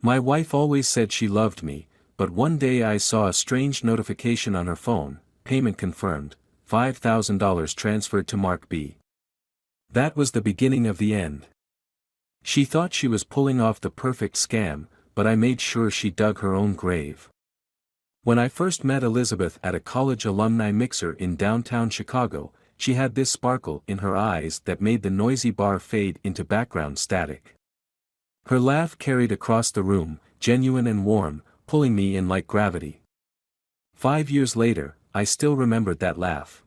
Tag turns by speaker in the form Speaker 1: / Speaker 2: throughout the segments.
Speaker 1: My wife always said she loved me, but one day I saw a strange notification on her phone, payment confirmed, $5,000 transferred to Mark B. That was the beginning of the end. She thought she was pulling off the perfect scam, but I made sure she dug her own grave. When I first met Elizabeth at a college alumni mixer in downtown Chicago, she had this sparkle in her eyes that made the noisy bar fade into background static. Her laugh carried across the room, genuine and warm, pulling me in like gravity. 5 years later, I still remembered that laugh.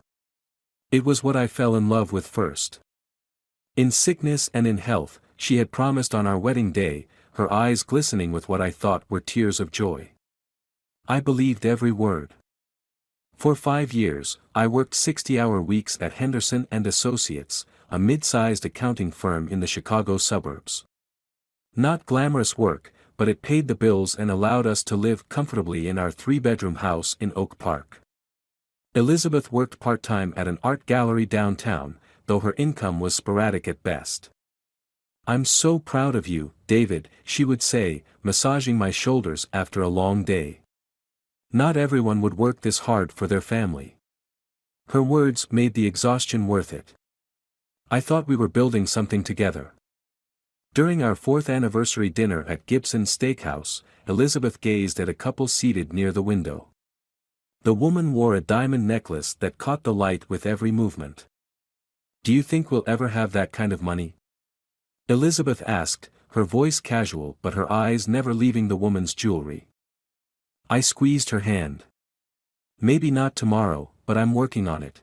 Speaker 1: It was what I fell in love with first. In sickness and in health, she had promised on our wedding day, her eyes glistening with what I thought were tears of joy. I believed every word. For 5 years, I worked 60-hour weeks at Henderson & Associates, a mid-sized accounting firm in the Chicago suburbs. Not glamorous work, but it paid the bills and allowed us to live comfortably in our 3-bedroom house in Oak Park. Elizabeth worked part-time at an art gallery downtown, though her income was sporadic at best. "I'm so proud of you, David," she would say, massaging my shoulders after a long day. Not everyone would work this hard for their family. Her words made the exhaustion worth it. I thought we were building something together. During our 4th anniversary dinner at Gibson's Steakhouse, Elizabeth gazed at a couple seated near the window. The woman wore a diamond necklace that caught the light with every movement. "Do you think we'll ever have that kind of money?" Elizabeth asked, her voice casual but her eyes never leaving the woman's jewelry. I squeezed her hand. "Maybe not tomorrow, but I'm working on it.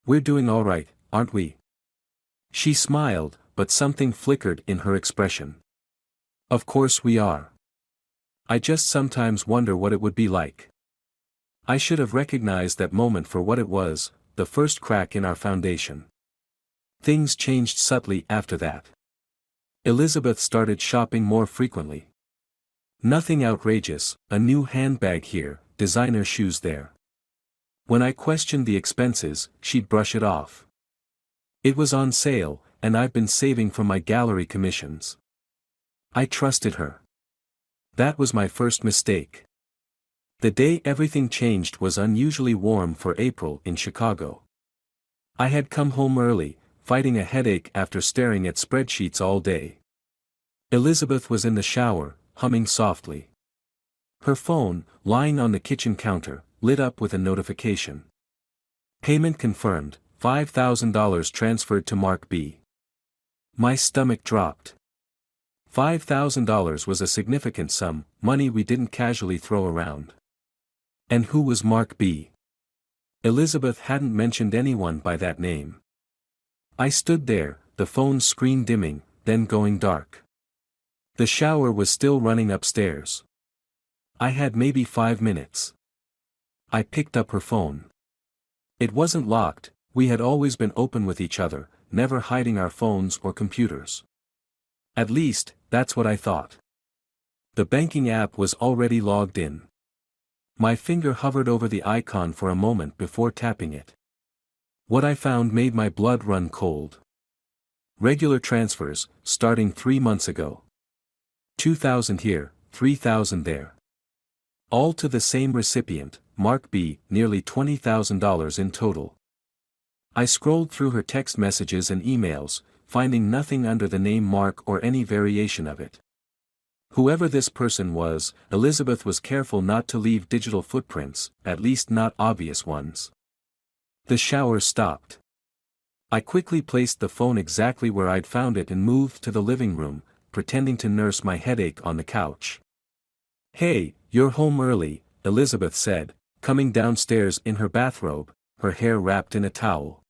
Speaker 1: We're doing all right, aren't we?" She smiled, but something flickered in her expression. "Of course we are. I just sometimes wonder what it would be like." I should have recognized that moment for what it was, the first crack in our foundation. Things changed subtly after that. Elizabeth started shopping more frequently. Nothing outrageous, a new handbag here, designer shoes there. When I questioned the expenses, she'd brush it off. It was on sale, and I've been saving from my gallery commissions. I trusted her. That was my first mistake. The day everything changed was unusually warm for April in Chicago. I had come home early, fighting a headache after staring at spreadsheets all day. Elizabeth was in the shower, humming softly. Her phone, lying on the kitchen counter, lit up with a notification. "Payment confirmed, $5,000 transferred to Mark B." My stomach dropped. $5,000 was a significant sum, money we didn't casually throw around. And who was Mark B? Elizabeth hadn't mentioned anyone by that name. I stood there, the phone's screen dimming, then going dark. The shower was still running upstairs. I had maybe 5 minutes. I picked up her phone. It wasn't locked, we had always been open with each other, never hiding our phones or computers. At least, that's what I thought. The banking app was already logged in. My finger hovered over the icon for a moment before tapping it. What I found made my blood run cold. Regular transfers, starting 3 months ago. 2,000 here, 3,000 there. All to the same recipient, Mark B., nearly $20,000 in total. I scrolled through her text messages and emails, finding nothing under the name Mark or any variation of it. Whoever this person was, Elizabeth was careful not to leave digital footprints, at least not obvious ones. The shower stopped. I quickly placed the phone exactly where I'd found it and moved to the living room, pretending to nurse my headache on the couch. "Hey, you're home early," Elizabeth said, coming downstairs in her bathrobe, her hair wrapped in a towel.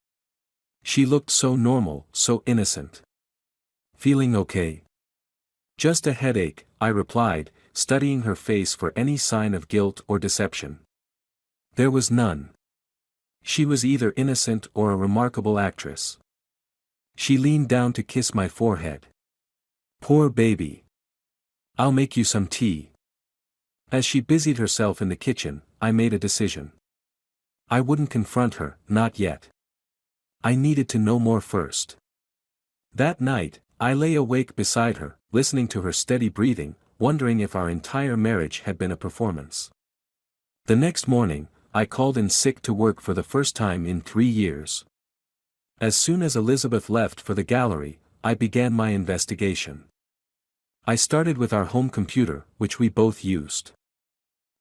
Speaker 1: She looked so normal, so innocent. "Feeling okay?" "Just a headache," I replied, studying her face for any sign of guilt or deception. There was none. She was either innocent or a remarkable actress. She leaned down to kiss my forehead. "Poor baby. I'll make you some tea." As she busied herself in the kitchen, I made a decision. I wouldn't confront her, not yet. I needed to know more first. That night, I lay awake beside her, listening to her steady breathing, wondering if our entire marriage had been a performance. The next morning, I called in sick to work for the first time in 3 years. As soon as Elizabeth left for the gallery, I began my investigation. I started with our home computer, which we both used.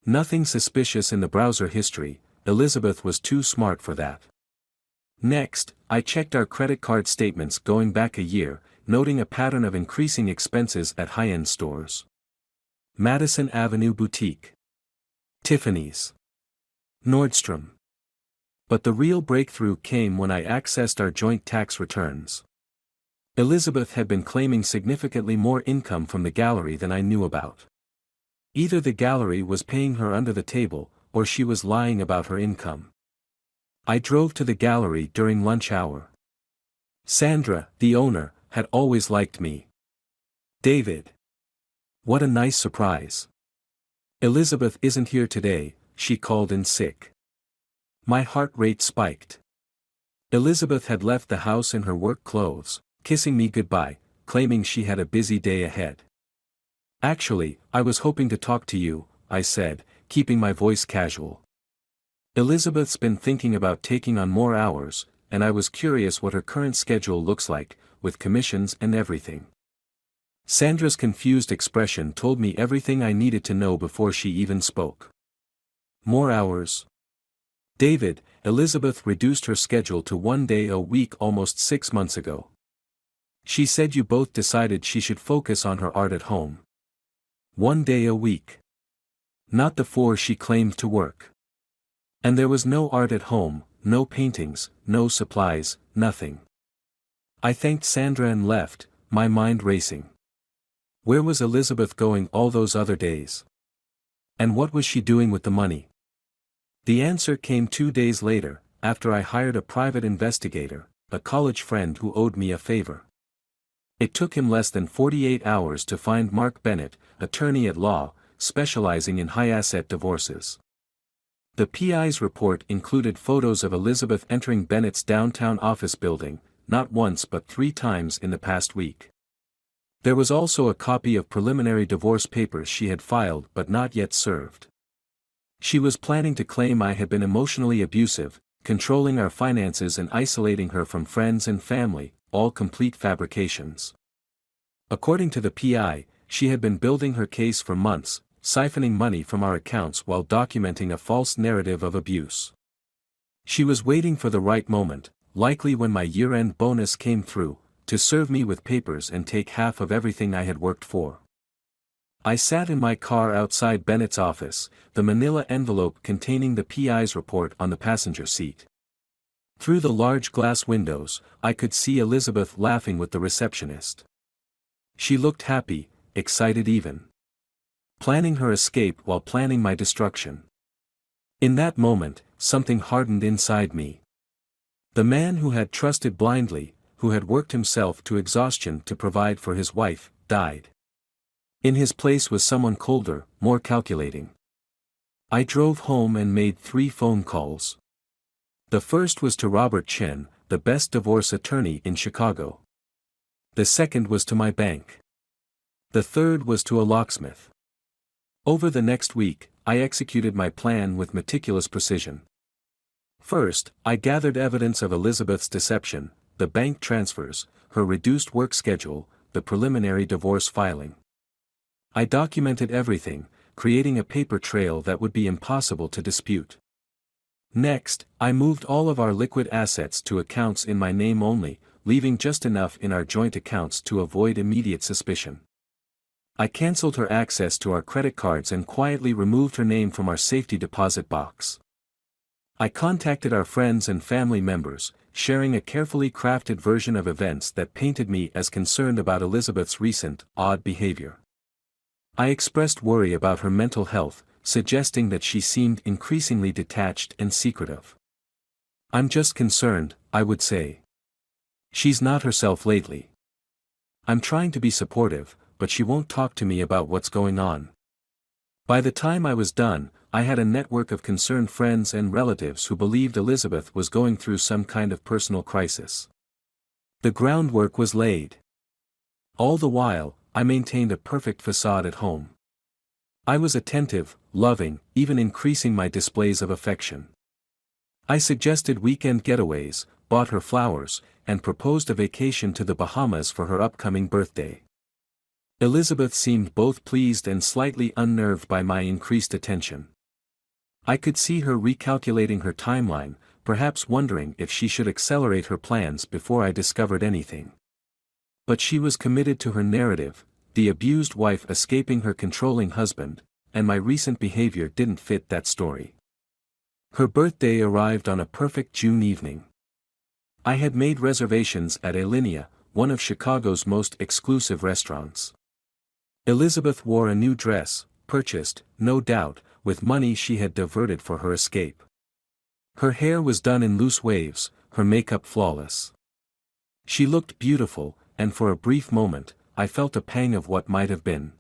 Speaker 1: Nothing suspicious in the browser history, Elizabeth was too smart for that. Next, I checked our credit card statements going back a year, noting a pattern of increasing expenses at high-end stores. Madison Avenue Boutique, Tiffany's, Nordstrom. But the real breakthrough came when I accessed our joint tax returns. Elizabeth had been claiming significantly more income from the gallery than I knew about. Either the gallery was paying her under the table, or she was lying about her income. I drove to the gallery during lunch hour. Sandra, the owner, had always liked me. David. What a nice surprise. Elizabeth isn't here today, she called in sick. My heart rate spiked. Elizabeth had left the house in her work clothes, kissing me goodbye, claiming she had a busy day ahead. Actually, I was hoping to talk to you, I said, keeping my voice casual. Elizabeth's been thinking about taking on more hours, and I was curious what her current schedule looks like, with commissions and everything. Sandra's confused expression told me everything I needed to know before she even spoke. More hours? David, Elizabeth reduced her schedule to 1 day a week almost 6 months ago. She said you both decided she should focus on her art at home. 1 day a week. Not the 4 she claimed to work. And there was no art at home, no paintings, no supplies, nothing. I thanked Sandra and left, my mind racing. Where was Elizabeth going all those other days? And what was she doing with the money? The answer came 2 days later, after I hired a private investigator, a college friend who owed me a favor. It took him less than 48 hours to find Mark Bennett, attorney at law, specializing in high-asset divorces. The PI's report included photos of Elizabeth entering Bennett's downtown office building, not once but 3 times in the past week. There was also a copy of preliminary divorce papers she had filed but not yet served. She was planning to claim I had been emotionally abusive, controlling our finances and isolating her from friends and family, all complete fabrications. According to the PI, she had been building her case for months, siphoning money from our accounts while documenting a false narrative of abuse. She was waiting for the right moment, likely when my year-end bonus came through, to serve me with papers and take half of everything I had worked for. I sat in my car outside Bennett's office, the manila envelope containing the PI's report on the passenger seat. Through the large glass windows, I could see Elizabeth laughing with the receptionist. She looked happy, excited even. Planning her escape while planning my destruction. In that moment, something hardened inside me. The man who had trusted blindly, who had worked himself to exhaustion to provide for his wife, died. In his place was someone colder, more calculating. I drove home and made 3 phone calls. The first was to Robert Chen, the best divorce attorney in Chicago. The second was to my bank. The third was to a locksmith. Over the next week, I executed my plan with meticulous precision. First, I gathered evidence of Elizabeth's deception, the bank transfers, her reduced work schedule, the preliminary divorce filing. I documented everything, creating a paper trail that would be impossible to dispute. Next, I moved all of our liquid assets to accounts in my name only, leaving just enough in our joint accounts to avoid immediate suspicion. I canceled her access to our credit cards and quietly removed her name from our safety deposit box. I contacted our friends and family members, sharing a carefully crafted version of events that painted me as concerned about Elizabeth's recent, odd behavior. I expressed worry about her mental health, suggesting that she seemed increasingly detached and secretive. "I'm just concerned," I would say. "She's not herself lately. I'm trying to be supportive, but she won't talk to me about what's going on." By the time I was done, I had a network of concerned friends and relatives who believed Elizabeth was going through some kind of personal crisis. The groundwork was laid. All the while, I maintained a perfect facade at home. I was attentive, loving, even increasing my displays of affection. I suggested weekend getaways, bought her flowers, and proposed a vacation to the Bahamas for her upcoming birthday. Elizabeth seemed both pleased and slightly unnerved by my increased attention. I could see her recalculating her timeline, perhaps wondering if she should accelerate her plans before I discovered anything. But she was committed to her narrative, the abused wife escaping her controlling husband, and my recent behavior didn't fit that story. Her birthday arrived on a perfect June evening. I had made reservations at Alinea, one of Chicago's most exclusive restaurants. Elizabeth wore a new dress, purchased, no doubt, with money she had diverted for her escape. Her hair was done in loose waves, her makeup flawless. She looked beautiful, and for a brief moment, I felt a pang of what might have been.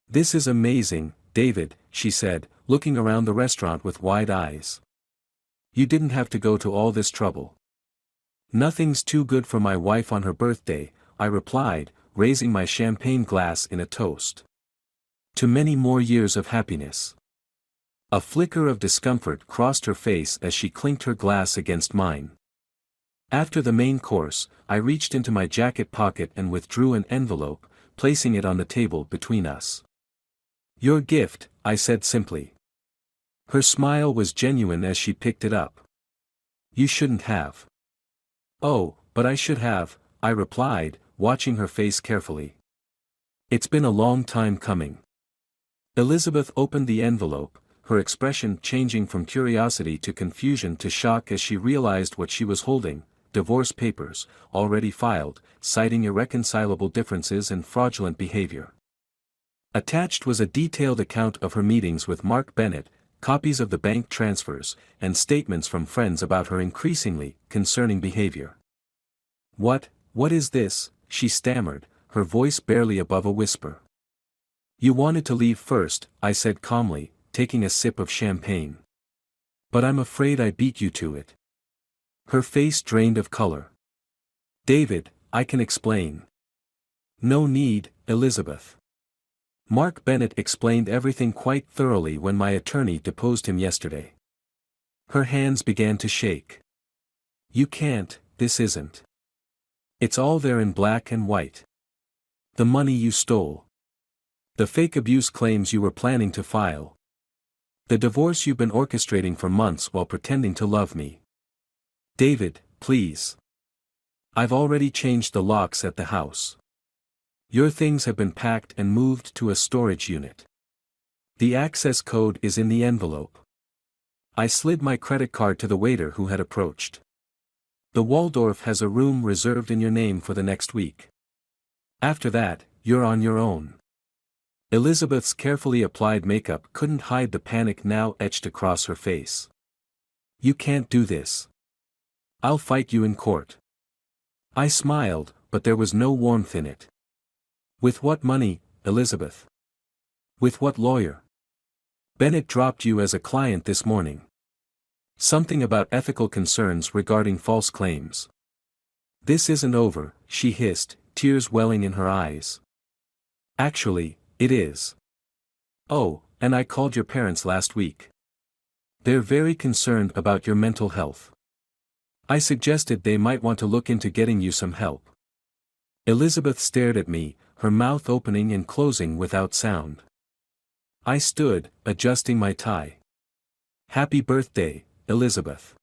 Speaker 1: "This is amazing, David," she said, looking around the restaurant with wide eyes. "You didn't have to go to all this trouble." "Nothing's too good for my wife on her birthday," I replied, raising my champagne glass in a toast. "To many more years of happiness." A flicker of discomfort crossed her face as she clinked her glass against mine. After the main course, I reached into my jacket pocket and withdrew an envelope, placing it on the table between us. "Your gift," I said simply. Her smile was genuine as she picked it up. "You shouldn't have." "Oh, but I should have," I replied, watching her face carefully. "It's been a long time coming." Elizabeth opened the envelope, her expression changing from curiosity to confusion to shock as she realized what she was holding: divorce papers, already filed, citing irreconcilable differences and fraudulent behavior. Attached was a detailed account of her meetings with Mark Bennett, copies of the bank transfers, and statements from friends about her increasingly concerning behavior. What is this?" she stammered, her voice barely above a whisper. "You wanted to leave first," I said calmly, taking a sip of champagne. "But I'm afraid I beat you to it." Her face drained of color. "David, I can explain." "No need, Elizabeth. Mark Bennett explained everything quite thoroughly when my attorney deposed him yesterday." Her hands began to shake. "You can't, this isn't. It's all there in black and white. The money you stole. The fake abuse claims you were planning to file. The divorce you've been orchestrating for months while pretending to love me. David, please. I've already changed the locks at the house. Your things have been packed and moved to a storage unit. The access code is in the envelope." I slid my credit card to the waiter who had approached. "The Waldorf has a room reserved in your name for the next week. After that, you're on your own." Elizabeth's carefully applied makeup couldn't hide the panic now etched across her face. "You can't do this. I'll fight you in court." I smiled, but there was no warmth in it. "With what money, Elizabeth? With what lawyer? Bennett dropped you as a client this morning. Something about ethical concerns regarding false claims." "This isn't over," she hissed, tears welling in her eyes. "Actually, it is. Oh, and I called your parents last week. They're very concerned about your mental health. I suggested they might want to look into getting you some help." Elizabeth stared at me, her mouth opening and closing without sound. I stood, adjusting my tie. "Happy birthday, Elizabeth.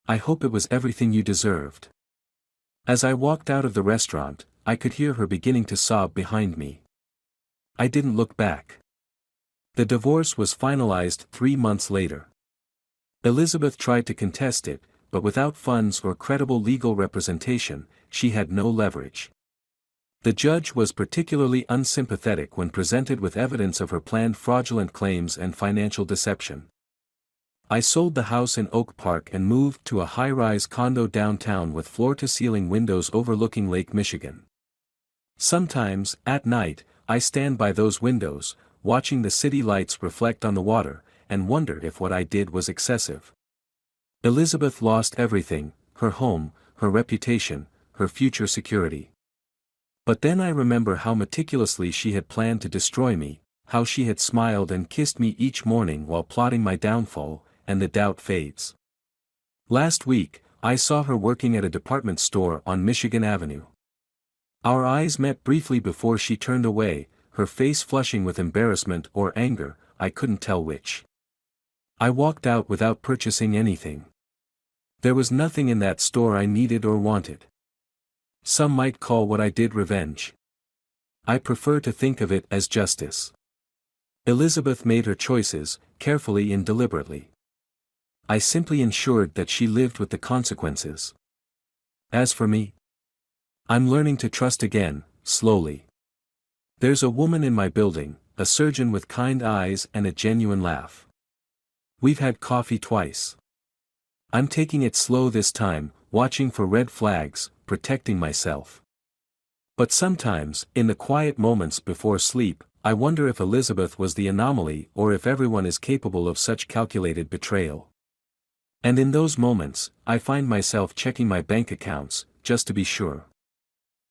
Speaker 1: I hope it was everything you deserved." As I walked out of the restaurant, I could hear her beginning to sob behind me. I didn't look back. The divorce was finalized 3 months later. Elizabeth tried to contest it, but without funds or credible legal representation, she had no leverage. The judge was particularly unsympathetic when presented with evidence of her planned fraudulent claims and financial deception. I sold the house in Oak Park and moved to a high-rise condo downtown with floor-to-ceiling windows overlooking Lake Michigan. Sometimes, at night, I stand by those windows, watching the city lights reflect on the water, and wonder if what I did was excessive. Elizabeth lost everything: her home, her reputation, her future security. But then I remember how meticulously she had planned to destroy me, how she had smiled and kissed me each morning while plotting my downfall, and the doubt fades. Last week, I saw her working at a department store on Michigan Avenue. Our eyes met briefly before she turned away, her face flushing with embarrassment or anger, I couldn't tell which. I walked out without purchasing anything. There was nothing in that store I needed or wanted. Some might call what I did revenge. I prefer to think of it as justice. Elizabeth made her choices, carefully and deliberately. I simply ensured that she lived with the consequences. As for me, I'm learning to trust again, slowly. There's a woman in my building, a surgeon with kind eyes and a genuine laugh. We've had coffee twice. I'm taking it slow this time, watching for red flags, protecting myself. But sometimes, in the quiet moments before sleep, I wonder if Elizabeth was the anomaly or if everyone is capable of such calculated betrayal. And in those moments, I find myself checking my bank accounts, just to be sure.